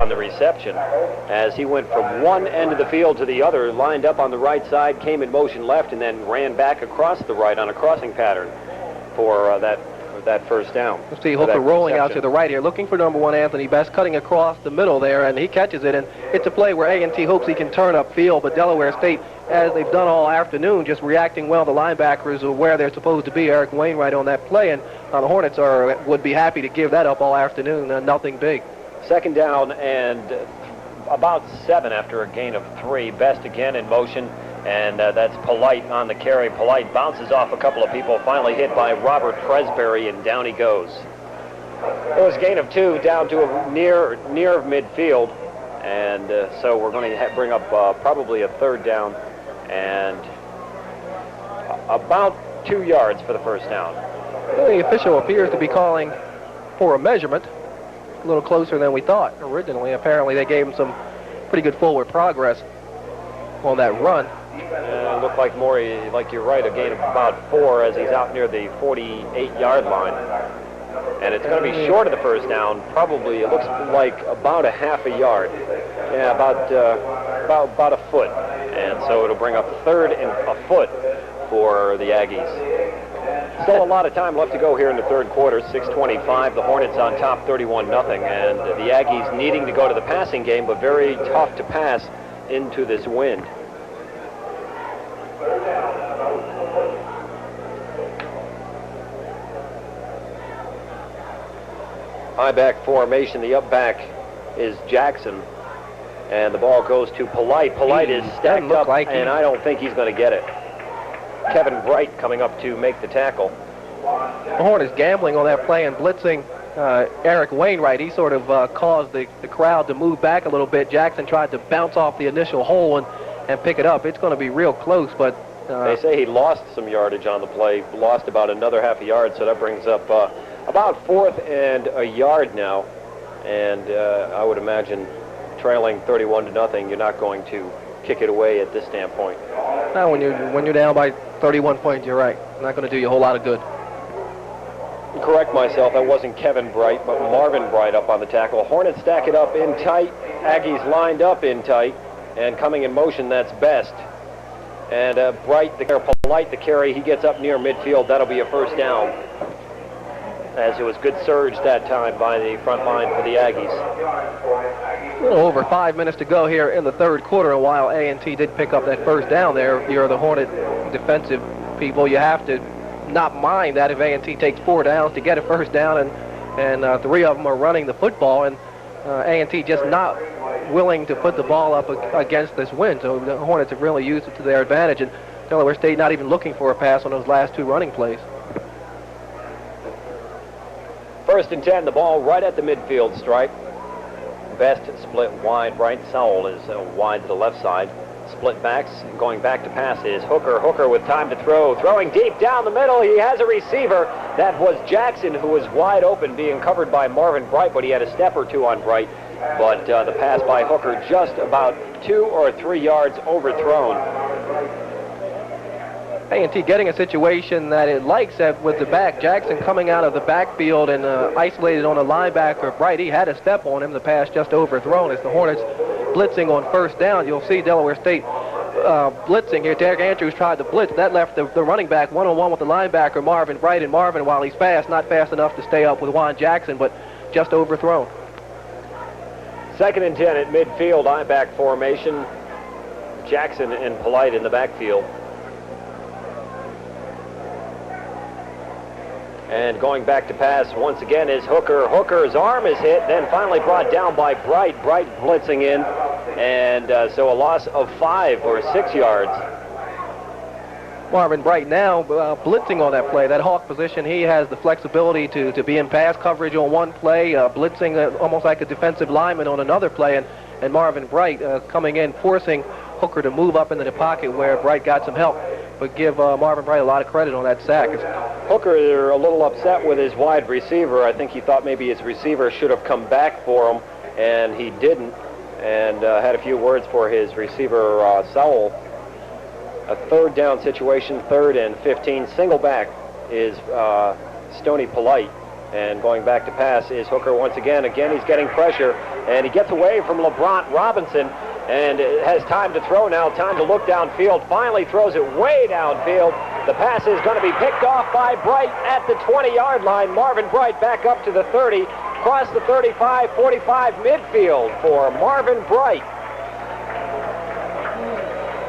on the reception as he went from one end of the field to the other, lined up on the right side, came in motion left, and then ran back across the right on a crossing pattern for that first down. We'll see Hooker rolling out to the right here, looking for number 1 Anthony Best, cutting across the middle there, and he catches it, and it's a play where A&T hopes he can turn upfield, but Delaware State, as they've done all afternoon, just reacting well. The linebackers are where they're supposed to be. Eric Wainwright on that play, and the Hornets would be happy to give that up all afternoon. Nothing big. Second down and about 7 after a gain of 3. Best again in motion, and that's Polite on the carry. Polite bounces off a couple of people, finally hit by Robert Presbury, and down he goes. It was a gain of 2 down to near midfield, and so we're going to bring up probably a third down and about 2 yards for the first down. The official appears to be calling for a measurement. A little closer than we thought originally. Apparently they gave him some pretty good forward progress on that run. It looked like more, like you're right, a gain of about 4 as he's out near the 48-yard line. And it's going to be short of the first down. Probably, it looks like about a half a yard. Yeah, about a foot. And so it'll bring up third and a foot for the Aggies. Still a lot of time left to go here in the third quarter, 6:25. The Hornets on top 31-0, and the Aggies needing to go to the passing game, but very tough to pass into this wind. High back formation. The up back is Jackson, and the ball goes to Polite. Polite is stacked up, and I don't think he's going to get it. Kevin Bright coming up to make the tackle. The Hornets gambling on that play and blitzing Eric Wainwright. He sort of caused the crowd to move back a little bit. Jackson tried to bounce off the initial hole and pick it up. It's going to be real close, but... they say he lost some yardage on the play, lost about another half a yard, so that brings up about 4th and a yard now. And I would imagine trailing 31-0, you're not going to kick it away at this standpoint. No, when you're down by 31 points, you're right. Not going to do you a whole lot of good. Correct myself, that wasn't Kevin Bright, but Marvin Bright up on the tackle. Hornets stack it up in tight. Aggies lined up in tight, and coming in motion, that's Best. And Bright, Polite, the carry, he gets up near midfield. That'll be a first down, as it was good surge that time by the front line for the Aggies. A little over 5 minutes to go here in the third quarter, and while A&T did pick up that first down there, if you're the Hornet defensive people, you have to not mind that if A&T takes 4 downs to get a first down, and 3 of them are running the football, and A&T just not willing to put the ball up against this wind. So the Hornets have really used it to their advantage, and Delaware State not even looking for a pass on those last 2 running plays. First and 10, the ball right at the midfield stripe. Best split wide right. Sowell is wide to the left side. Split backs, going back to pass is Hooker. Hooker with time to throw. Throwing deep down the middle. He has a receiver. That was Jackson, who was wide open, being covered by Marvin Bright, but he had a step or 2 on Bright. But the pass by Hooker just about 2 or 3 yards overthrown. A&T getting a situation that it likes with the back. Jackson coming out of the backfield and isolated on a linebacker. Bright, he had a step on him. The pass just overthrown. As the Hornets blitzing on first down, you'll see Delaware State blitzing here. Derek Andrews tried to blitz. That left the running back one-on-one with the linebacker, Marvin Bright. And Marvin, while he's fast, not fast enough to stay up with Juan Jackson, but just overthrown. Second and 10 at midfield, I-back formation. Jackson and Polite in the backfield. And going back to pass once again is Hooker. Hooker's arm is hit, then finally brought down by Bright. Bright blitzing in, and so a loss of 5 or 6 yards. Marvin Bright now blitzing on that play. That hawk position, he has the flexibility to be in pass coverage on one play, blitzing almost like a defensive lineman on another play, and Marvin Bright coming in, forcing Hooker to move up into the pocket where Bright got some help. But give Marvin Bright a lot of credit on that sack. Hooker a little upset with his wide receiver. I think he thought maybe his receiver should have come back for him, and he didn't, and had a few words for his receiver, Sowell. A third down situation, 3rd and 15. Single back is Stoney Polite, and going back to pass is Hooker once again. Again, he's getting pressure. and he gets away from LeBron Robinson and has time to throw now, time to look downfield. Finally throws it way downfield. The pass is going to be picked off by Bright at the 20-yard line. Marvin Bright back up to the 30, across the 35, 45 midfield for Marvin Bright.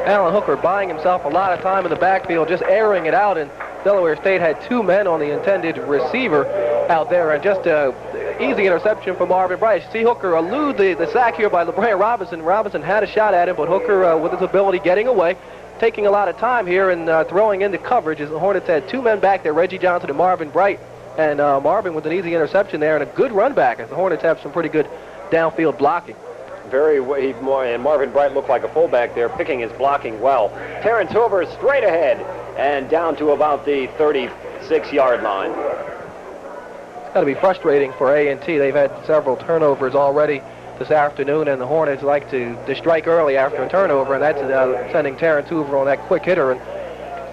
Alan Hooker buying himself a lot of time in the backfield, just airing it out, and Delaware State had 2 men on the intended receiver out there, and just an easy interception for Marvin Bright. See Hooker elude the sack here by LeBron Robinson. Robinson had a shot at him, but Hooker, with his ability, getting away, taking a lot of time here and throwing into coverage as the Hornets had 2 men back there, Reggie Johnson and Marvin Bright, and Marvin with an easy interception there and a good run back as the Hornets have some pretty good downfield blocking. And Marvin Bright looked like a fullback there, picking his blocking well. Terrence Hoover straight ahead and down to about the 36-yard line. It's got to be frustrating for A&T. They've had several turnovers already this afternoon, and the Hornets like to strike early after a turnover, and that's sending Terrence Hoover on that quick hitter, and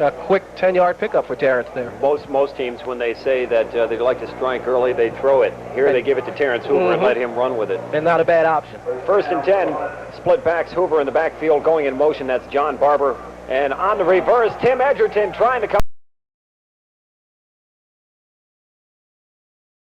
a quick 10-yard pickup for Terrence there. Most teams, when they say that they like to strike early, they throw it. Here they give it to Terrence Hoover and let him run with it. And not a bad option. 1st and 10, split backs, Hoover in the backfield going in motion. That's John Barber. And on the reverse, Tim Edgerton trying to come